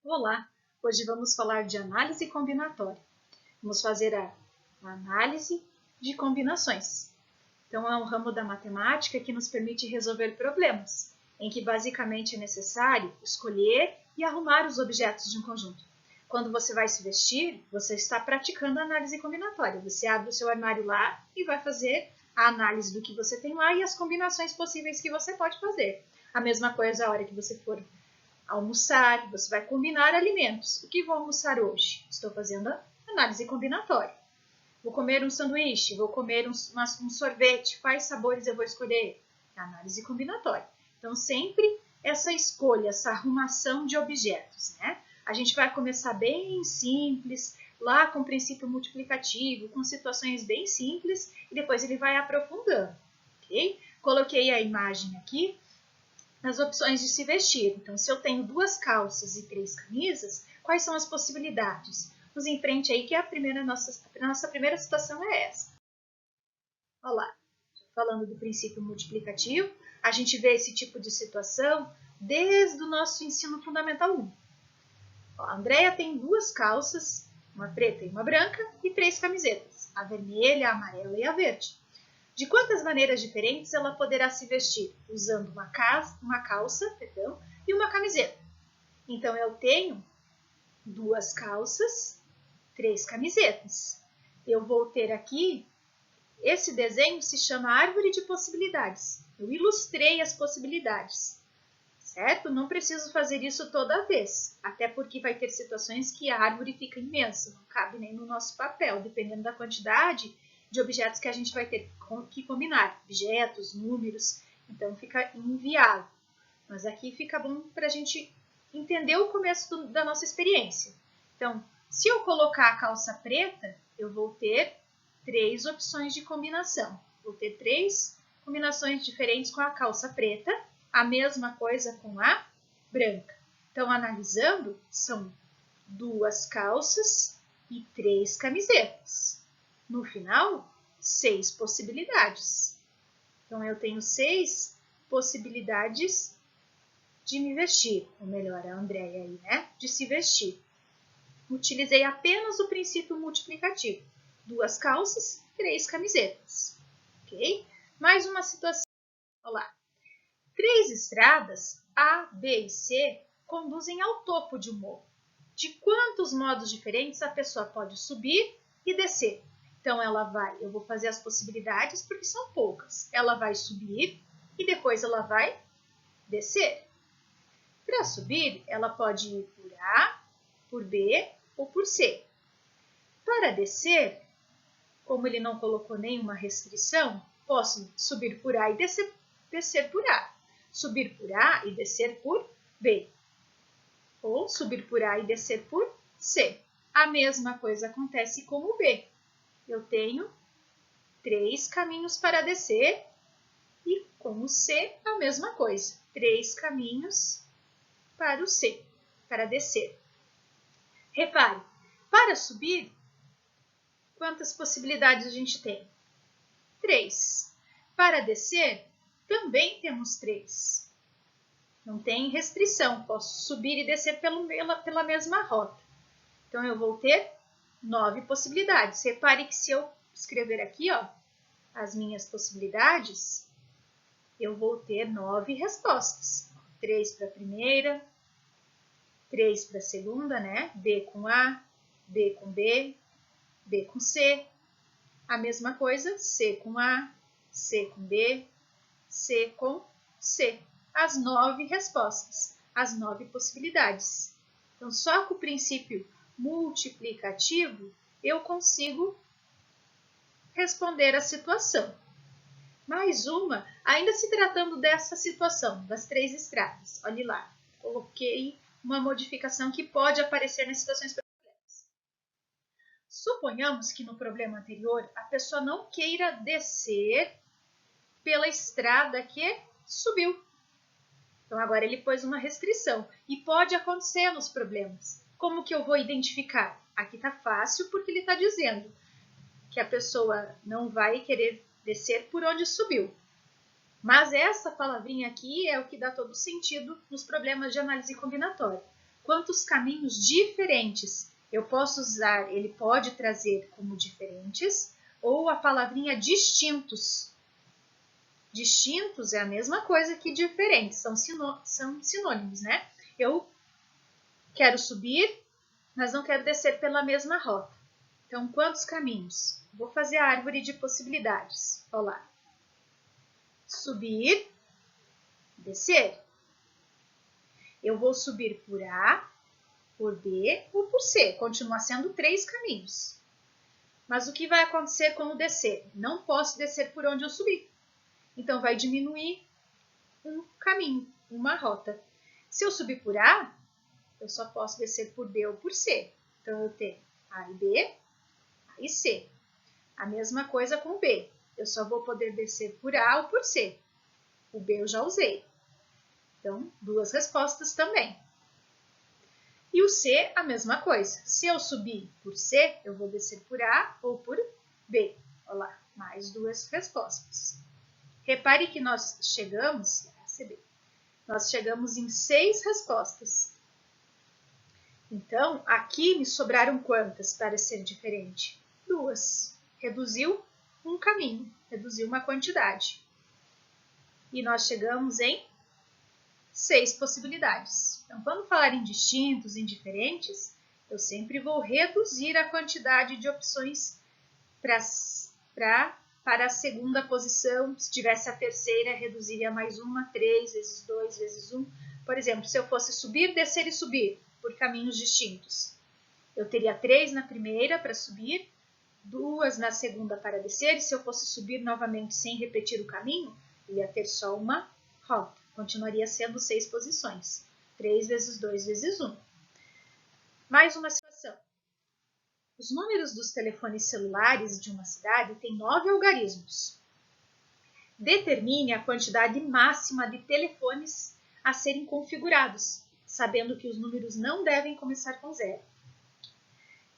Olá! Hoje vamos falar de análise combinatória. Vamos fazer a análise de combinações. Então, é um ramo da matemática que nos permite resolver problemas, em que basicamente é necessário escolher e arrumar os objetos de um conjunto. Quando você vai se vestir, você está praticando a análise combinatória. Você abre o seu armário lá e vai fazer a análise do que você tem lá e as combinações possíveis que você pode fazer. A mesma coisa a hora que você for almoçar, você vai combinar alimentos. O que vou almoçar hoje? Estou fazendo a análise combinatória. Vou comer um sanduíche, vou comer um sorvete, quais sabores eu vou escolher? Análise combinatória. Então, sempre essa escolha, essa arrumação de objetos, né? A gente vai começar bem simples, lá com o princípio multiplicativo, com situações bem simples, e depois ele vai aprofundando, ok? Coloquei a imagem aqui nas opções de se vestir. Então, se eu tenho 2 calças e 3 camisas, quais são as possibilidades? Vamos em frente aí, que a nossa primeira situação é essa. Olha lá, falando do princípio multiplicativo, a gente vê esse tipo de situação desde o nosso ensino fundamental 1. A Andrea tem 2 calças, uma preta e uma branca, e 3 camisetas, a vermelha, a amarela e a verde. De quantas maneiras diferentes ela poderá se vestir? Usando uma calça e uma camiseta. Então, eu tenho 2 calças, 3 camisetas. Eu vou ter aqui, esse desenho se chama árvore de possibilidades. Eu ilustrei as possibilidades, certo? Não preciso fazer isso toda vez, até porque vai ter situações que a árvore fica imensa, não cabe nem no nosso papel, dependendo da quantidade de objetos que a gente vai ter que combinar, objetos, números, então fica inviável. Mas aqui fica bom para a gente entender o começo da nossa experiência. Então, se eu colocar a calça preta, eu vou ter 3 opções de combinação. Vou ter 3 combinações diferentes com a calça preta, a mesma coisa com a branca. Então, analisando, são 2 calças e 3 camisetas. No final, 6 possibilidades. Então, eu tenho 6 possibilidades de me vestir, ou melhor, a Andrea aí, né? De se vestir. Utilizei apenas o princípio multiplicativo. 2 calças, 3 camisetas. Ok? Mais uma situação. Olha lá. 3 estradas, A, B e C, conduzem ao topo de um morro. De quantos modos diferentes a pessoa pode subir e descer? Então, eu vou fazer as possibilidades porque são poucas. Ela vai subir e depois ela vai descer. Para subir, ela pode ir por A, por B ou por C. Para descer, como ele não colocou nenhuma restrição, posso subir por A e descer por A. Subir por A e descer por B. Ou subir por A e descer por C. A mesma coisa acontece com o B. Eu tenho 3 caminhos para descer e com o C a mesma coisa. 3 caminhos para o C, para descer. Repare, para subir, quantas possibilidades a gente tem? 3. Para descer, também temos 3. Não tem restrição, posso subir e descer pela mesma rota. Então, eu vou ter 9 possibilidades. Repare que se eu escrever aqui, ó, as minhas possibilidades, eu vou ter 9 respostas. 3 para a primeira, 3 para a segunda, né? B com A, B com B, B com C. A mesma coisa, C com A, C com B, C com C. As 9 respostas, as 9 possibilidades. Então, só com o princípio multiplicativo, eu consigo responder a situação. Mais uma, ainda se tratando dessa situação, das 3 estradas. Olhe lá, coloquei uma modificação que pode aparecer nas situações problemas. Suponhamos que no problema anterior, a pessoa não queira descer pela estrada que subiu. Então, agora ele pôs uma restrição. E pode acontecer nos problemas. Como que eu vou identificar? Aqui está fácil porque ele está dizendo que a pessoa não vai querer descer por onde subiu. Mas essa palavrinha aqui é o que dá todo sentido nos problemas de análise combinatória. quantos caminhos diferentes eu posso usar. Ele pode trazer como diferentes ou a palavrinha distintos. Distintos é a mesma coisa que diferentes, são sinônimos, né? Eu quero subir, mas não quero descer pela mesma rota. Então, quantos caminhos? Vou fazer a árvore de possibilidades. Olha lá. Subir, descer. Eu vou subir por A, por B ou por C. Continua sendo 3 caminhos. Mas o que vai acontecer com o descer? Não posso descer por onde eu subi. Então, vai diminuir um caminho, uma rota. Se eu subir por A, eu só posso descer por B ou por C. Então, eu tenho A e B, A e C. A mesma coisa com o B. Eu só vou poder descer por A ou por C. O B eu já usei. Então, 2 respostas também. E o C, a mesma coisa. Se eu subir por C, eu vou descer por A ou por B. Olha lá, mais 2 respostas. Repare que nós chegamos em 6 respostas. Então, aqui me sobraram quantas para ser diferente? 2. Reduziu um caminho, reduziu uma quantidade. E nós chegamos em 6 possibilidades. Então, quando falar em distintos, em diferentes, eu sempre vou reduzir a quantidade de opções para a segunda posição. Se tivesse a terceira, reduziria mais uma, 3 vezes 2 vezes 1. Por exemplo, se eu fosse subir, descer e subir por caminhos distintos, eu teria 3 na primeira para subir, 2 na segunda para descer, e se eu fosse subir novamente sem repetir o caminho, eu ia ter só uma rota. Continuaria sendo 6 posições. 3 vezes 2 vezes 1. Mais uma situação. Os números dos telefones celulares de uma cidade têm 9 algarismos. Determine a quantidade máxima de telefones a serem configurados, sabendo que os números não devem começar com 0.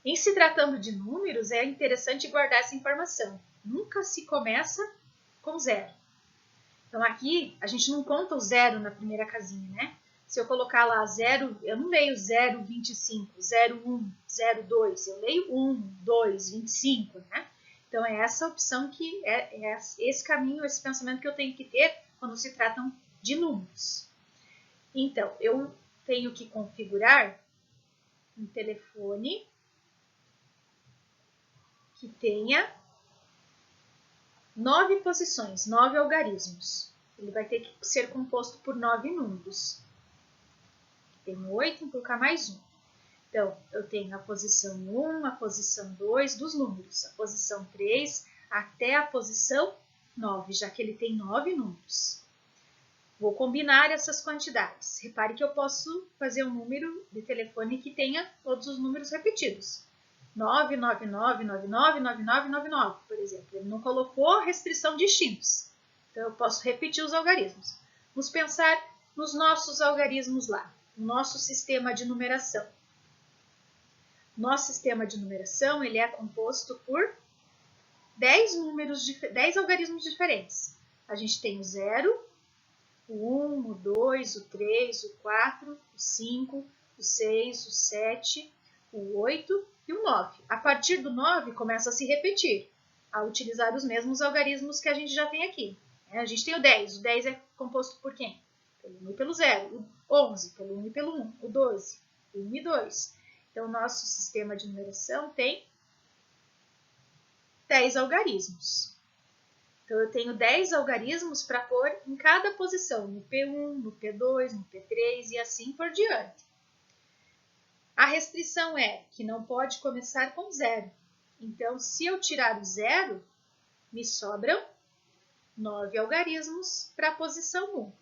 Em se tratando de números, é interessante guardar essa informação. Nunca se começa com 0. Então, aqui, a gente não conta o 0 na primeira casinha, né? Se eu colocar lá 0, eu não leio 0,25, 0,1, 0,2. Eu leio 1, 2, 25, né? Então, é essa opção que é esse caminho, esse pensamento que eu tenho que ter quando se tratam de números. Então, eu tenho que configurar um telefone que tenha 9 posições, 9 algarismos. Ele vai ter que ser composto por 9 números. Tem 8, vou colocar mais 1. Então, eu tenho a posição 1, a posição 2 dos números, a posição 3 até a posição 9, já que ele tem 9 números. Vou combinar essas quantidades. Repare que eu posso fazer um número de telefone que tenha todos os números repetidos. 999999999, por exemplo. Ele não colocou restrição de distintos. Então, eu posso repetir os algarismos. Vamos pensar nos nossos algarismos lá, no nosso sistema de numeração. Nosso sistema de numeração ele é composto por 10 algarismos diferentes. A gente tem o 0, o 1, o 2, o 3, o 4, o 5, o 6, o 7, o 8 e o 9. A partir do 9 começa a se repetir, a utilizar os mesmos algarismos que a gente já tem aqui. A gente tem o 10. O 10 é composto por quem? Pelo 1 e pelo 0. O 11 pelo 1 e pelo 1. O 12, 1 e 2. Então, o nosso sistema de numeração tem 10 algarismos. Então, eu tenho 10 algarismos para pôr em cada posição, no P1, no P2, no P3 e assim por diante. A restrição é que não pode começar com 0. Então, se eu tirar o 0, me sobram 9 algarismos para a posição 1.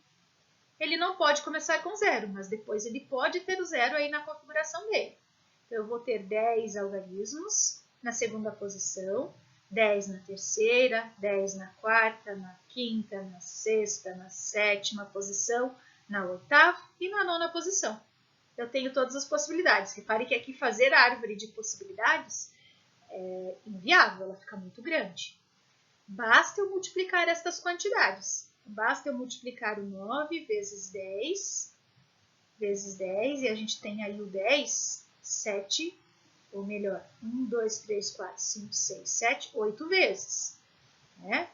Ele não pode começar com 0, mas depois ele pode ter o 0 aí na configuração dele. Então, eu vou ter 10 algarismos na segunda posição, 10 na terceira, 10 na quarta, na quinta, na sexta, na sétima posição, na oitava e na nona posição. Eu tenho todas as possibilidades. Repare que aqui fazer a árvore de possibilidades é inviável, ela fica muito grande. Basta eu multiplicar estas quantidades. Basta eu multiplicar o 9 vezes 10 vezes 10, e a gente tem aí o 10, 7, ou melhor, 1, 2, 3, 4, 5, 6, 7, 8 vezes.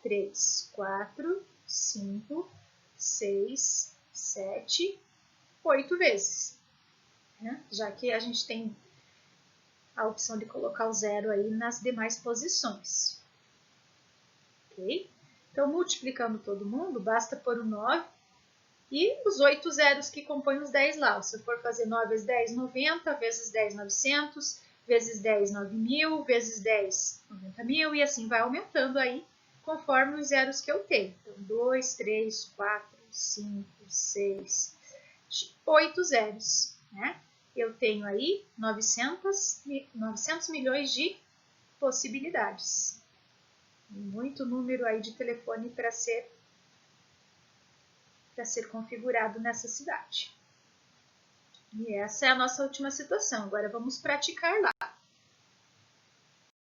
3, 4, 5, 6, 7, 8 vezes. Já que a gente tem a opção de colocar o zero aí nas demais posições. Ok? Então, multiplicando todo mundo, basta pôr o 9 e os 8 zeros que compõem os 10 lá. Se eu for fazer 9 vezes 10, 90, vezes 10, 900, vezes 10, 9.000, vezes 10, 90.000, e assim vai aumentando aí, conforme os zeros que eu tenho. Então, 2, 3, 4, 5, 6, 8 zeros. Eu tenho aí 900 milhões de possibilidades. Muito número aí de telefone para ser configurado nessa cidade. E essa é a nossa última situação. Agora vamos praticar lá.